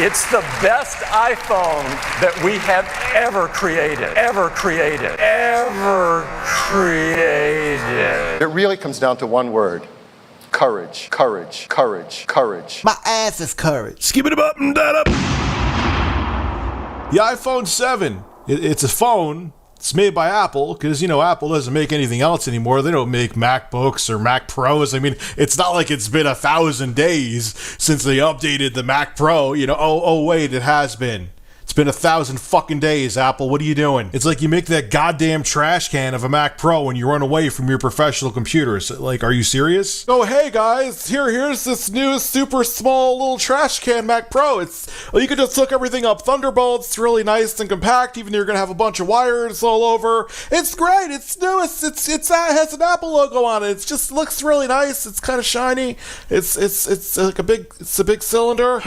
It's the best iPhone that we have ever created. It really comes down to one word. Courage. My ass is courage. Skip it up and that up. The iPhone 7. It's a phone. It's made by Apple because, Apple doesn't make anything else anymore. They don't make MacBooks or Mac Pros. I mean, it's not like it's been 1,000 days since they updated the Mac Pro. Oh, wait, it has been. It's been 1,000 fucking days, Apple. What are you doing? It's like you make that goddamn trash can of a Mac Pro when you run away from your professional computers. Like, are you serious? Oh, hey guys, here's this new super small little trash can Mac Pro. You can just hook everything up Thunderbolt. It's really nice and compact, even though you're gonna have a bunch of wires all over. It's great. It's new. It has an Apple logo on it. It just looks really nice. It's kind of shiny. It's like a big cylinder.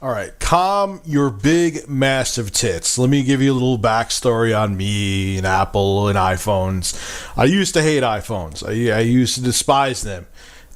All right, calm your big, massive tits. Let me give you a little backstory on me and Apple and iPhones. I used to hate iPhones. I used to despise them.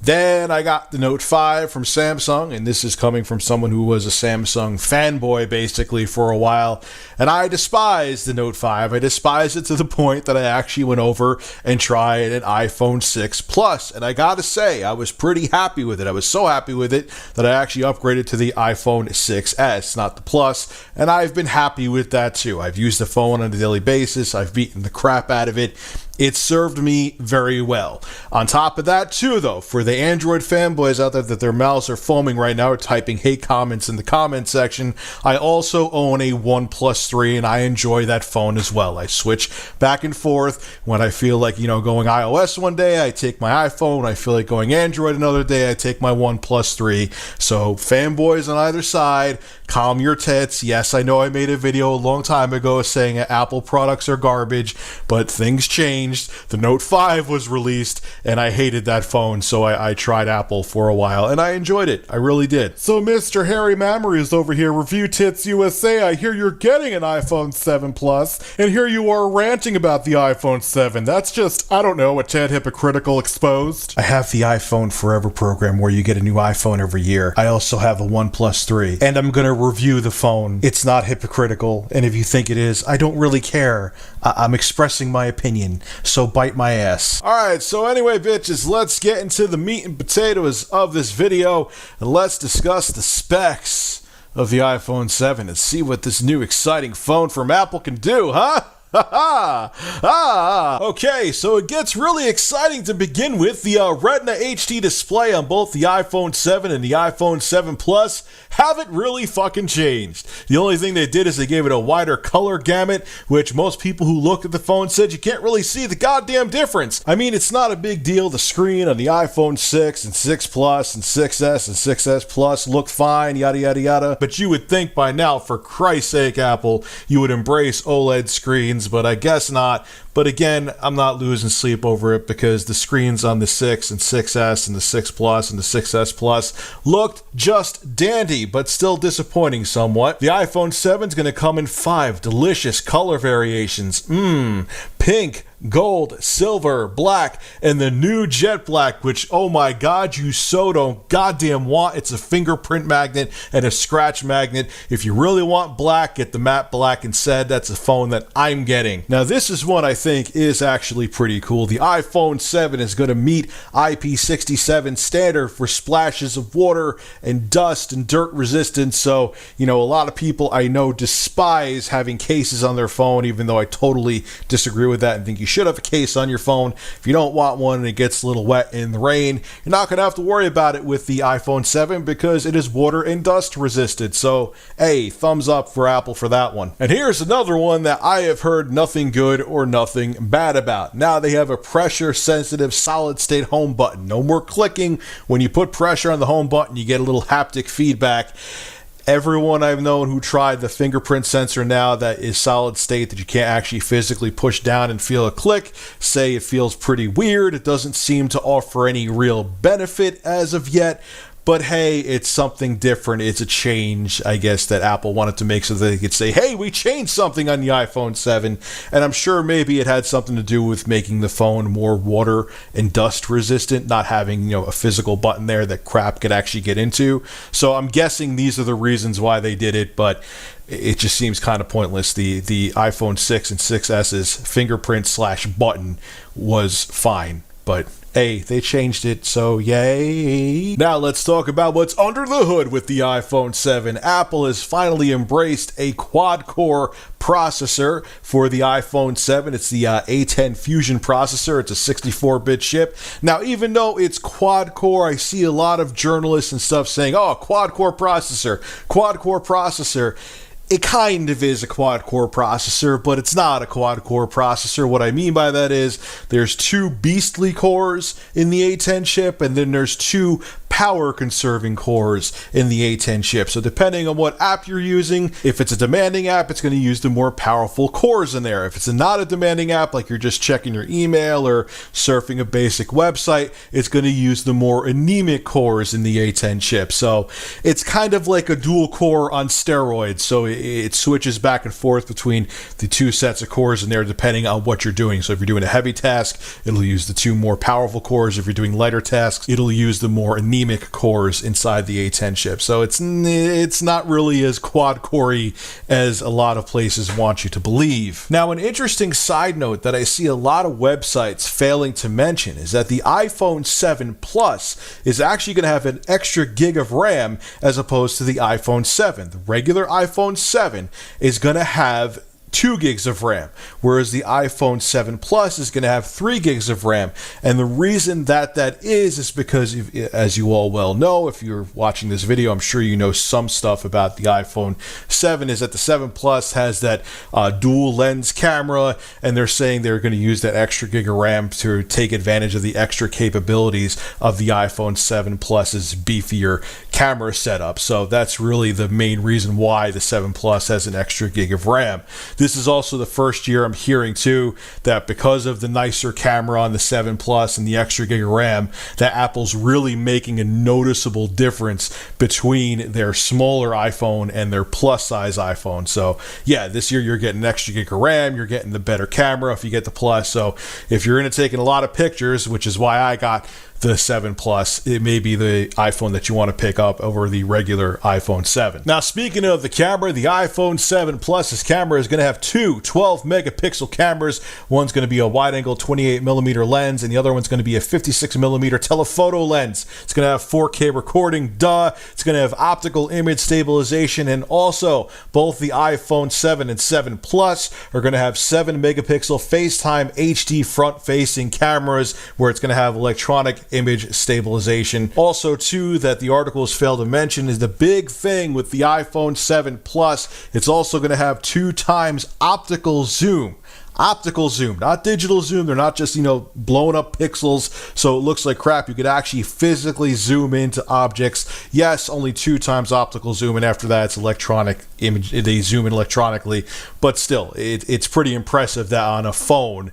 Then I got the Note 5 from Samsung, and this is coming from someone who was a Samsung fanboy basically for a while, and I despised the Note 5. I despised it to the point that I actually went over and tried an iPhone 6 Plus, and I gotta say, I was pretty happy with it. I was so happy with it that I actually upgraded to the iPhone 6S, not the Plus, and I've been happy with that too. I've used the phone on a daily basis. I've beaten the crap out of it. It served me very well. On top of that, too, though, for the Android fanboys out there that their mouths are foaming right now or typing hate comments in the comment section, I also own a OnePlus 3, and I enjoy that phone as well. I switch back and forth. When I feel like, going iOS one day, I take my iPhone. When I feel like going Android another day, I take my OnePlus 3. So, fanboys on either side, calm your tits. Yes, I know I made a video a long time ago saying Apple products are garbage, but things change. The Note 5 was released, and I hated that phone, so I tried Apple for a while, and I enjoyed it. I really did. So Mr. Harry Mammory is over here, Review Tits USA. I hear you're getting an iPhone 7 Plus, and here you are ranting about the iPhone 7. That's just, I don't know, a tad hypocritical exposed. I have the iPhone Forever program where you get a new iPhone every year. I also have a OnePlus 3, and I'm gonna review the phone. It's not hypocritical, and if you think it is, I don't really care. I'm expressing my opinion. So bite my ass. Alright, so anyway, bitches, let's get into the meat and potatoes of this video, and let's discuss the specs of the iPhone 7 and see what this new exciting phone from Apple can do, huh? Okay, so it gets really exciting to begin with. The Retina HD display on both the iPhone 7 and the iPhone 7 Plus haven't really fucking changed. The only thing they did is they gave it a wider color gamut, which most people who looked at the phone said you can't really see the goddamn difference. I mean, it's not a big deal. The screen on the iPhone 6 and 6 Plus and 6S and 6S Plus look fine, yada yada yada. But you would think by now, for Christ's sake, Apple, you would embrace OLED screens, but I guess not. But again, I'm not losing sleep over it because the screens on the 6 and 6S and the 6 Plus and the 6S Plus looked just dandy, but still disappointing somewhat. The iPhone 7 is going to come in 5 delicious color variations. Pink, gold, silver, black, and the new jet black, which, oh my god, you so don't goddamn want. It's a fingerprint magnet and a scratch magnet. If you really want black, get the matte black instead. That's a phone that I'm getting. Now, this is one I think is actually pretty cool. The iPhone 7 is going to meet IP67 standard for splashes of water and dust and dirt resistance. So, a lot of people I know despise having cases on their phone, even though I totally disagree with that and think you should have a case on your phone. If you don't want one and it gets a little wet in the rain, you're not going to have to worry about it with the iPhone 7 because it is water and dust resistant. So, hey, thumbs up for Apple for that one. And here's another one that I have heard nothing good or nothing bad about. Now they have a pressure sensitive solid state home button. No more clicking. When you put pressure on the home button, you get a little haptic feedback. Everyone I've known who tried the fingerprint sensor now that is solid state that you can't actually physically push down and feel a click say it feels pretty weird. It doesn't seem to offer any real benefit as of yet. But hey, it's something different. It's a change, I guess, that Apple wanted to make so that they could say, hey, we changed something on the iPhone 7. And I'm sure maybe it had something to do with making the phone more water and dust resistant, not having, a physical button there that crap could actually get into. So I'm guessing these are the reasons why they did it, but it just seems kind of pointless. The iPhone 6 and 6S's fingerprint/button was fine, but hey, they changed it, so yay. Now let's talk about what's under the hood with the iPhone 7. Apple has finally embraced a quad-core processor for the iPhone 7. It's the A10 Fusion processor. It's a 64-bit chip. Now, even though it's quad-core, I see a lot of journalists and stuff saying, oh, quad-core processor, quad-core processor. It kind of is a quad-core processor, but it's not a quad-core processor. What I mean by that is there's 2 beastly cores in the A10 chip, and then there's 2 power-conserving cores in the A10 chip. So depending on what app you're using, if it's a demanding app, it's going to use the more powerful cores in there. If it's not a demanding app, like you're just checking your email or surfing a basic website, it's going to use the more anemic cores in the A10 chip. So it's kind of like a dual core on steroids. So it switches back and forth between the 2 sets of cores in there depending on what you're doing. So if you're doing a heavy task, it'll use the 2 more powerful cores. If you're doing lighter tasks, it'll use the more anemic cores inside the A10 chip. So it's not really as quad-core-y as a lot of places want you to believe. Now, an interesting side note that I see a lot of websites failing to mention is that the iPhone 7 Plus is actually going to have an extra gig of RAM as opposed to the iPhone 7. The regular iPhone 7 is going to have 2 gigs of RAM, whereas the iPhone 7 Plus is going to have 3 gigs of RAM. And the reason that is because, as you all well know, if you're watching this video, I'm sure you know some stuff about the iPhone 7, is that the 7 Plus has that dual lens camera, and they're saying they're going to use that extra gig of RAM to take advantage of the extra capabilities of the iPhone 7 Plus's beefier camera setup. So that's really the main reason why the 7 Plus has an extra gig of RAM. This is also the first year I'm hearing too that because of the nicer camera on the 7 Plus and the extra gig of RAM, that Apple's really making a noticeable difference between their smaller iPhone and their plus size iPhone. So yeah, this year you're getting an extra gig of RAM, you're getting the better camera if you get the Plus. So if you're into taking a lot of pictures, which is why I got the 7 Plus, it may be the iPhone that you want to pick up over the regular iPhone 7. Now, speaking of the camera, the iPhone 7 Plus's camera is going to have 2 12-megapixel cameras. One's going to be a wide-angle 28mm lens, and the other one's going to be a 56mm telephoto lens. It's going to have 4K recording, It's going to have optical image stabilization, and also both the iPhone 7 and 7 Plus are going to have 7-megapixel FaceTime HD front-facing cameras, where it's going to have electronic image stabilization. Also, too, that the articles fail to mention is the big thing with the iPhone 7 Plus. It's also going to have 2 times optical zoom. Optical zoom, not digital zoom. They're not just, blowing up pixels so it looks like crap. You could actually physically zoom into objects. Yes, only 2 times optical zoom, and after that it's electronic image. They zoom in electronically, but still, it's pretty impressive that on a phone,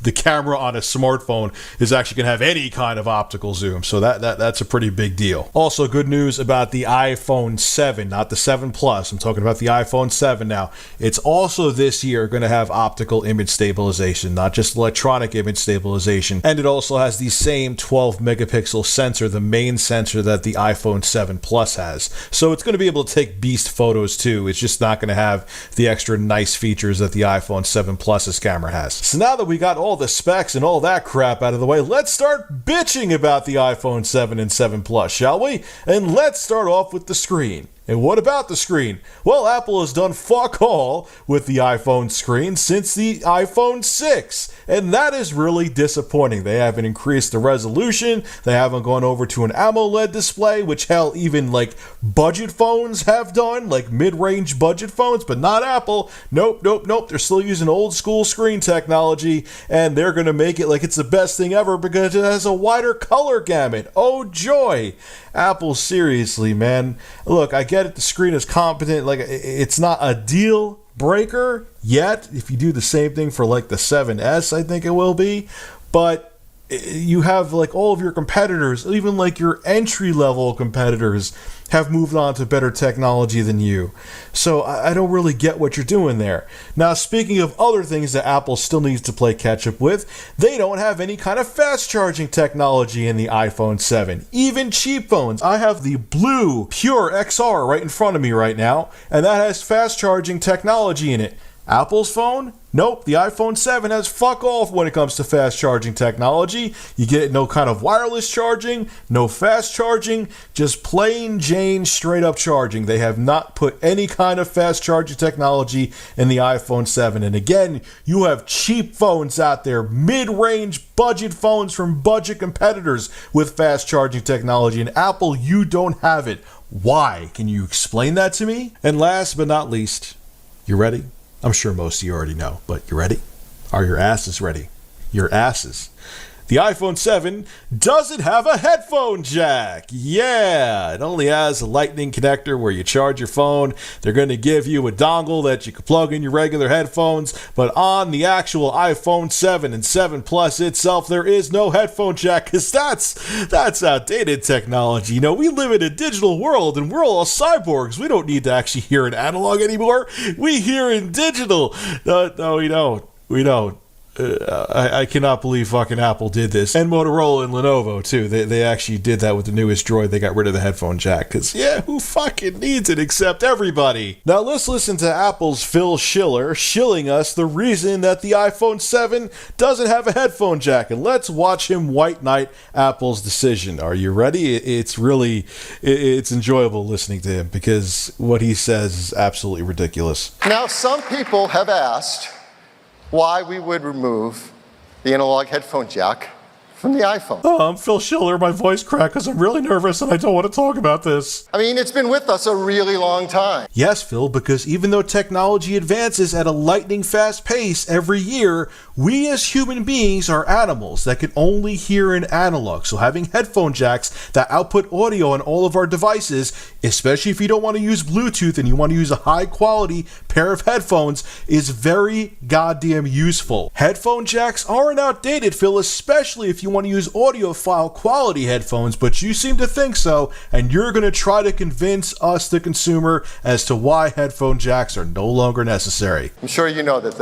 the camera on a smartphone is actually going to have any kind of optical zoom. So that's a pretty big deal. Also, good news about the iPhone 7, not the 7 Plus. I'm talking about the iPhone 7 now. It's also this year going to have optical image stabilization, not just electronic image stabilization. And it also has the same 12-megapixel sensor, the main sensor that the iPhone 7 Plus has. So it's going to be able to take beast photos too. It's just not going to have the extra nice features that the iPhone 7 Plus's camera has. So now that we got all the specs and all that crap out of the way, let's start bitching about the iPhone 7 and 7 Plus, shall we? And let's start off with the screen. And what about the screen? Well, Apple has done fuck all with the iPhone screen since the iPhone 6, and that is really disappointing. They haven't increased the resolution, they haven't gone over to an AMOLED display, which hell, even like budget phones have done, like mid-range budget phones, but not Apple. Nope. They're still using old school screen technology, and they're going to make it like it's the best thing ever because it has a wider color gamut. Oh joy! Apple, seriously, man. Look, I get it, the screen is competent, like it's not a deal breaker yet. If you do the same thing for like the 7S, I think it will be, but you have like all of your competitors, even like your entry level competitors, have moved on to better technology than you. So I don't really get what you're doing there. Now, speaking of other things that Apple still needs to play catch up with, they don't have any kind of fast charging technology in the iPhone 7. Even cheap phones. I have the blue Pure XR right in front of me right now, and that has fast charging technology in it. Apple's phone? Nope, the iPhone 7 has fuck off when it comes to fast charging technology. You get no kind of wireless charging, no fast charging, just plain Jane straight up charging. They have not put any kind of fast charging technology in the iPhone 7. And again, you have cheap phones out there, mid-range budget phones from budget competitors with fast charging technology. And Apple, you don't have it. Why? Can you explain that to me? And last but not least, you ready? I'm sure most of you already know, but you ready? Are your asses ready? Your asses. The iPhone 7 doesn't have a headphone jack. Yeah, it only has a lightning connector where you charge your phone. They're going to give you a dongle that you can plug in your regular headphones, but on the actual iPhone 7 and 7 Plus itself, there is no headphone jack, because that's outdated technology. You know, we live in a digital world, and we're all cyborgs. We don't need to actually hear in analog anymore. We hear in digital. No, we don't. We don't. I cannot believe fucking Apple did this. And Motorola and Lenovo, too. They actually did that with the newest Droid. They got rid of the headphone jack. Because, yeah, who fucking needs it except everybody? Now, let's listen to Apple's Phil Schiller shilling us the reason that the iPhone 7 doesn't have a headphone jack. And let's watch him white knight Apple's decision. Are you ready? It's enjoyable listening to him, because what he says is absolutely ridiculous. Now, some people have asked why we would remove the analog headphone jack from the iPhone. Oh, I'm Phil Schiller. My voice cracked because I'm really nervous and I don't want to talk about this. I mean, it's been with us a really long time. Yes, Phil, because even though technology advances at a lightning fast pace every year, we as human beings are animals that can only hear in analog. So having headphone jacks that output audio on all of our devices, especially if you don't want to use Bluetooth and you want to use a high quality pair of headphones, is very goddamn useful. Headphone jacks aren't outdated, Phil, especially if you want to use audiophile quality headphones, but you seem to think so, and you're going to try to convince us, the consumer, as to why headphone jacks are no longer necessary. I'm sure you know that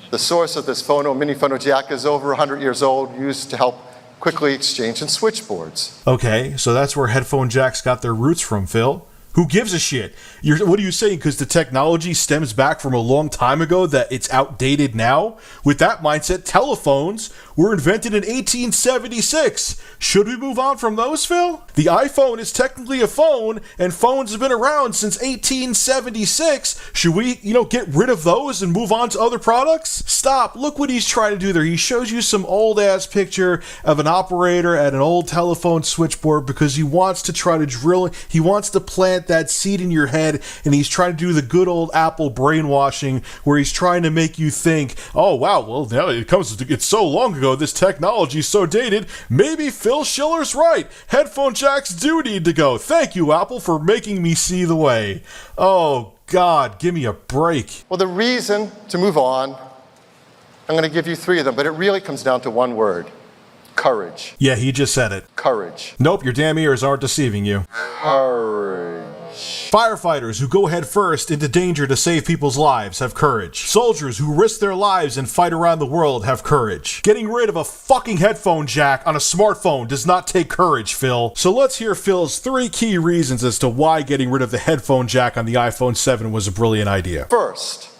the source of this mini phono jack is over 100 years old, used to help quickly exchange in switchboards. Okay, so that's where headphone jacks got their roots from, Phil. Who gives a shit? What are you saying? Because the technology stems back from a long time ago that it's outdated now? With that mindset, telephones were invented in 1876. Should we move on from those, Phil? The iPhone is technically a phone, and phones have been around since 1876. Should we, get rid of those and move on to other products? Stop. Look what he's trying to do there. He shows you some old-ass picture of an operator at an old telephone switchboard because he wants to try to drill, he wants to plant that seed in your head, and he's trying to do the good old Apple brainwashing where he's trying to make you think, oh wow, well now it's so long ago, this technology is so dated, maybe Phil Schiller's right. Headphone jacks do need to go. Thank you, Apple, for making me see the way. Oh God, give me a break. Well, the reason to move on, I'm going to give you 3 of them, but it really comes down to one word: courage. Yeah, he just said it. Courage. Nope, your damn ears aren't deceiving you. Courage. Firefighters who go head first into danger to save people's lives have courage. Soldiers who risk their lives and fight around the world have courage. Getting rid of a fucking headphone jack on a smartphone does not take courage, Phil. So let's hear Phil's 3 key reasons as to why getting rid of the headphone jack on the iPhone 7 was a brilliant idea. First,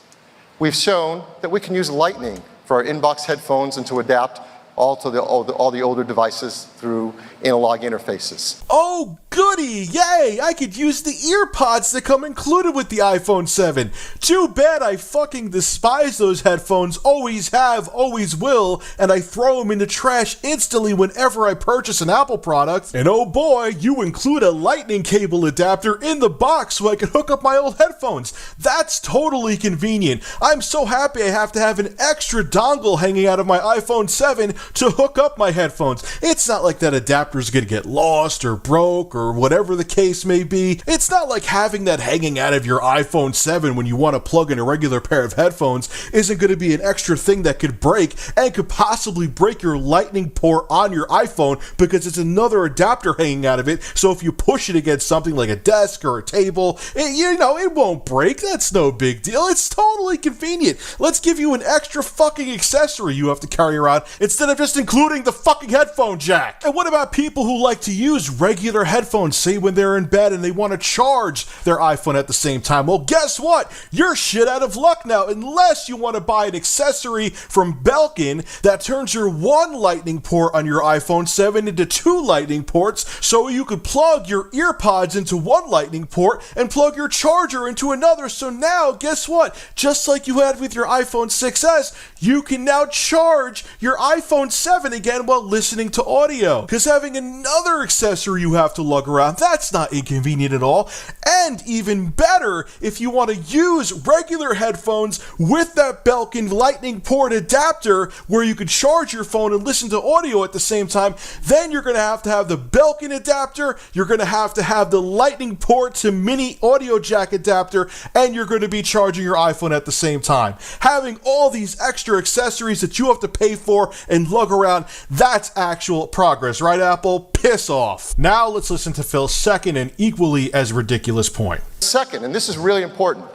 we've shown that we can use Lightning for our inbox headphones and to adapt all the older devices through analog interfaces. Oh, goody! Yay! I could use the ear pods that come included with the iPhone 7. Too bad I fucking despise those headphones, always have, always will, and I throw them in the trash instantly whenever I purchase an Apple product. And oh boy, you include a lightning cable adapter in the box so I can hook up my old headphones. That's totally convenient. I'm so happy I have to have an extra dongle hanging out of my iPhone 7 to hook up my headphones. It's not like that adapter's gonna get lost or broke or whatever the case may be. It's not like having that hanging out of your iPhone 7 when you want to plug in a regular pair of headphones isn't going to be an extra thing that could break and could possibly break your lightning port on your iPhone because it's another adapter hanging out of it. So if you push it against something like a desk or a table, it won't break. That's no big deal. It's totally convenient. Let's give you an extra fucking accessory you have to carry around instead of just including the fucking headphone jack. And what about people who like to use regular headphones, say when they're in bed and they want to charge their iPhone at the same time? Well, guess what? You're shit out of luck now unless you want to buy an accessory from Belkin that turns your one lightning port on your iPhone 7 into two lightning ports so you could plug your earpods into one lightning port and plug your charger into another. So now, guess what? Just like you had with your iPhone 6S, you can now charge your iPhone 7 again while listening to audio. Because having another accessory you have to lug around, that's not inconvenient at all. And even better, if you want to use regular headphones with that Belkin lightning port adapter where you could charge your phone and listen to audio at the same time, then you're going to have the Belkin adapter, you're going to have the lightning port to mini audio jack adapter, and you're going to be charging your iPhone at the same time. Having all these extra accessories that you have to pay for and lug around, that's actual progress, right, Apple? Piss off. Now let's listen to Phil's second and equally as ridiculous point. Second, and this is really important,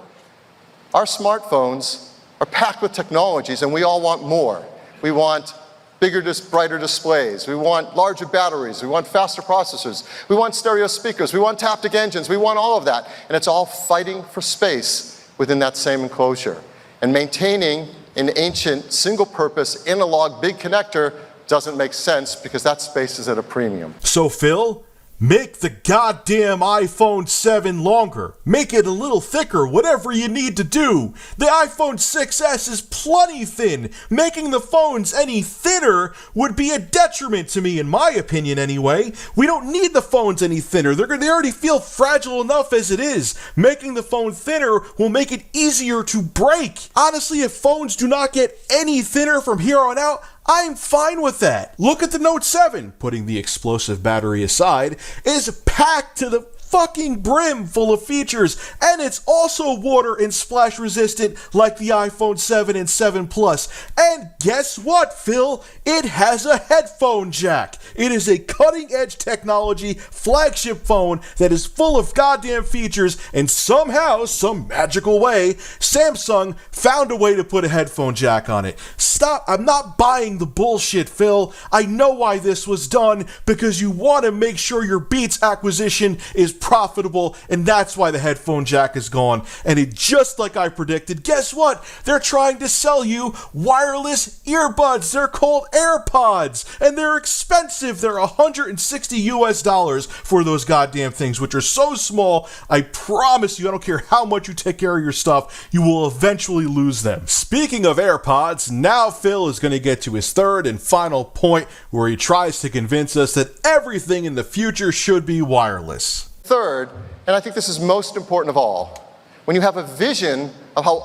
our smartphones are packed with technologies and we all want more. We want bigger, brighter displays. We want larger batteries. We want faster processors. We want stereo speakers. We want taptic engines. We want all of that. And it's all fighting for space within that same enclosure. And maintaining an ancient single-purpose analog big connector doesn't make sense because that space is at a premium. So Phil, make the goddamn iPhone 7 longer. Make it a little thicker, whatever you need to do. The iPhone 6S is plenty thin. Making the phones any thinner would be a detriment to me, in my opinion anyway. We don't need the phones any thinner. They already feel fragile enough as it is. Making the phone thinner will make it easier to break. Honestly, if phones do not get any thinner from here on out, I'm fine with that. Look at the Note 7, putting the explosive battery aside, is packed to the fucking brim full of features, and it's also water and splash resistant like the iPhone 7 and 7 Plus. And guess what, Phil? It has a headphone jack. It is a cutting-edge technology flagship phone that is full of goddamn features, and somehow, some magical way, Samsung found a way to put a headphone jack on it. Stop. I'm not buying the bullshit, Phil. I know why this was done, because you want to make sure your Beats acquisition is profitable, and that's why the headphone jack is gone. And it, just like I predicted, guess what? They're trying to sell you wireless earbuds. They're called AirPods, and they're expensive. They're $160 for those goddamn things, which are so small, I promise you, I don't care how much you take care of your stuff, you will eventually lose them. Speaking of AirPods, now Phil is going to get to his third and final point where he tries to convince us that everything in the future should be wireless. Third, and I think this is most important of all, when you have a vision of how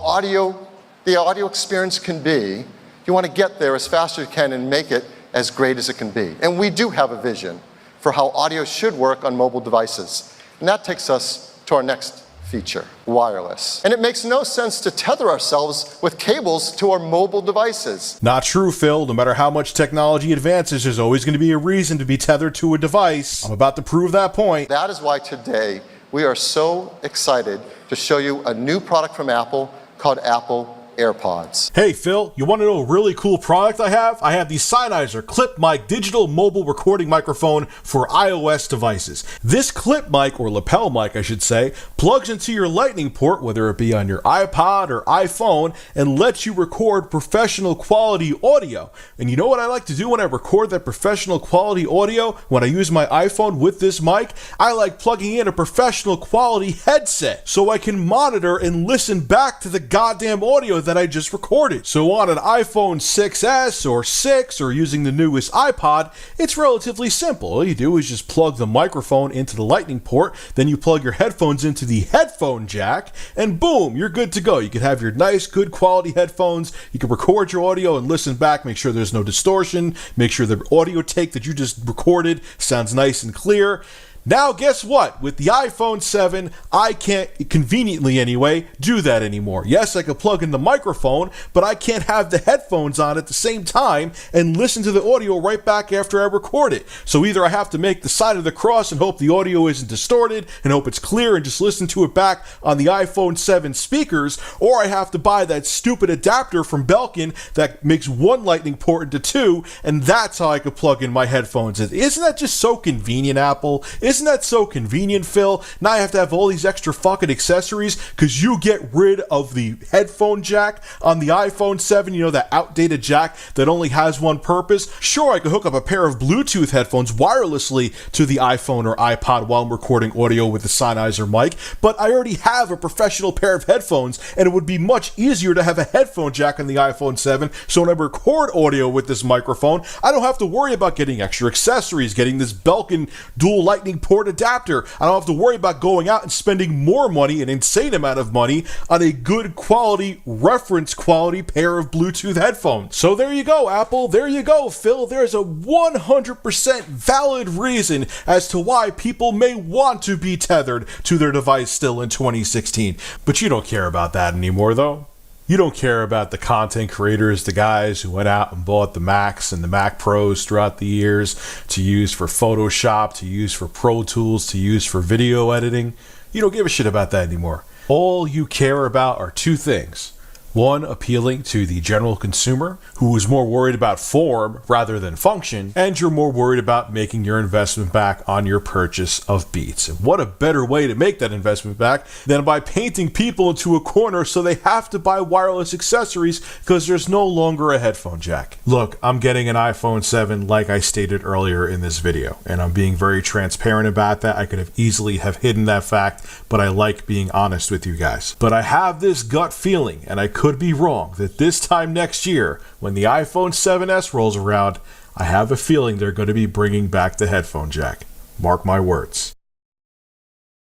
the audio experience can be, you want to get there as fast as you can and make it as great as it can be. And we do have a vision for how audio should work on mobile devices. And that takes us to our next feature, wireless. And it makes no sense to tether ourselves with cables to our mobile devices. Not true, Phil. No matter how much technology advances, there's always going to be a reason to be tethered to a device. I'm about to prove that point. That is why today we are so excited to show you a new product from Apple called Apple AirPods. Hey Phil, you want to know a really cool product I have? I have the Sennheiser Clip Mic digital mobile recording microphone for iOS devices. This clip mic, or lapel mic I should say, plugs into your lightning port, whether it be on your iPod or iPhone, and lets you record professional quality audio. And you know what I like to do when I record that professional quality audio? When I use my iPhone with this mic, I like plugging in a professional quality headset so I can monitor and listen back to the goddamn audio that I just recorded. So on an iPhone 6S or 6 or using the newest iPod, it's relatively simple. All you do is just plug the microphone into the lightning port, then you plug your headphones into the headphone jack, and boom, you're good to go. You can have your nice, good quality headphones. You can record your audio and listen back, make sure there's no distortion, make sure the audio take that you just recorded sounds nice and clear. Now, guess what? With the iPhone 7, I can't, conveniently anyway, do that anymore. Yes, I could plug in the microphone, but I can't have the headphones on at the same time and listen to the audio right back after I record it. So either I have to make the sign of the cross and hope the audio isn't distorted and hope it's clear and just listen to it back on the iPhone 7 speakers, or I have to buy that stupid adapter from Belkin that makes one lightning port into two, and that's how I could plug in my headphones. Isn't that just so convenient, Apple? Isn't that so convenient, Phil? Now I have to have all these extra fucking accessories because you get rid of the headphone jack on the iPhone 7, you know, that outdated jack that only has one purpose. Sure, I could hook up a pair of Bluetooth headphones wirelessly to the iPhone or iPod while I'm recording audio with the Sennheiser mic, but I already have a professional pair of headphones, and it would be much easier to have a headphone jack on the iPhone 7, so when I record audio with this microphone, I don't have to worry about getting extra accessories, getting this Belkin dual lightning port adapter. I don't have to worry about going out and spending more money, an insane amount of money, on a good quality, reference quality pair of Bluetooth headphones. So there you go, Apple. There you go, Phil. There's a 100% valid reason as to why people may want to be tethered to their device still in 2016. But you don't care about that anymore, though. You don't care about the content creators, the guys who went out and bought the Macs and the Mac Pros throughout the years to use for Photoshop, to use for Pro Tools, to use for video editing. You don't give a shit about that anymore. All you care about are two things. One, appealing to the general consumer who is more worried about form rather than function, and you're more worried about making your investment back on your purchase of Beats. And what a better way to make that investment back than by painting people into a corner so they have to buy wireless accessories because there's no longer a headphone jack. Look, I'm getting an iPhone 7 like I stated earlier in this video, and I'm being very transparent about that. I could have easily have hidden that fact, but I like being honest with you guys. But I have this gut feeling, and I could be wrong, that this time next year, when the iPhone 7S rolls around, I have a feeling they're going to be bringing back the headphone jack. Mark my words.